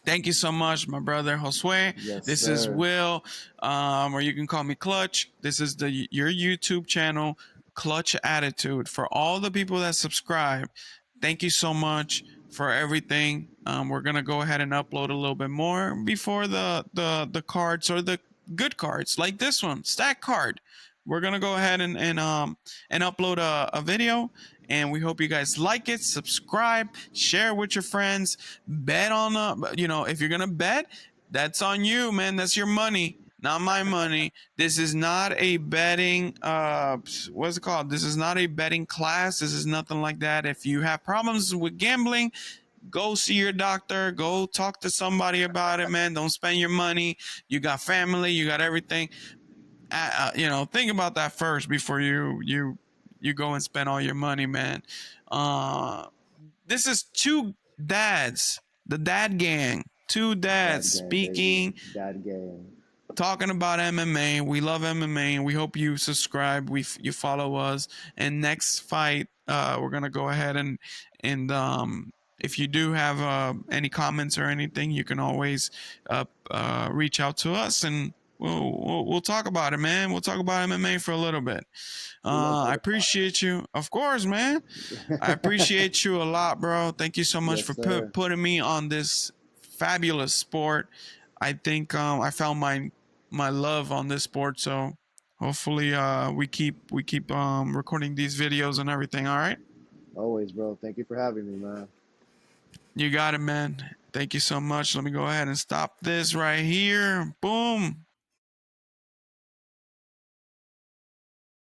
thank you so much, my brother Josue. Yes, This is sir. Will, or you can call me Clutch. This is your YouTube channel, Clutch Attitude. For all the people that subscribe, thank you so much for everything. We're gonna go ahead and upload a little bit more before the cards, or the good cards like this one, stack card. We're gonna go ahead and upload a video, and we hope you guys like it. Subscribe, share with your friends, bet on if you're gonna bet, that's on you, man. That's your money, not my money. This is not a betting what's it called? This is not a betting class. This is nothing like that. If you have problems with gambling, go see your doctor. Go talk to somebody about it, man. Don't spend your money. You got family, you got everything. Think about that first before you go and spend all your money, man. Uh, this is two dads, the dad gang, two dads Dad game, baby. speaking, Dad game. talking about MMA. We love MMA. We hope you subscribe. You follow us. And next fight, we're gonna go ahead and if you do have any comments or anything, you can always reach out to us, and we'll talk about it, man. We'll talk about MMA for a little bit. We love I talking about appreciate you, of course, man. I it. appreciate you a lot, bro. Thank you so much Yes, for sir. putting me on this fabulous sport. I think I found my love on this sport, so hopefully we keep recording these videos and everything. All right. Always, bro. Thank you for having me, man. You got it, man. Thank you so much. Let me go ahead and stop this right here. Boom.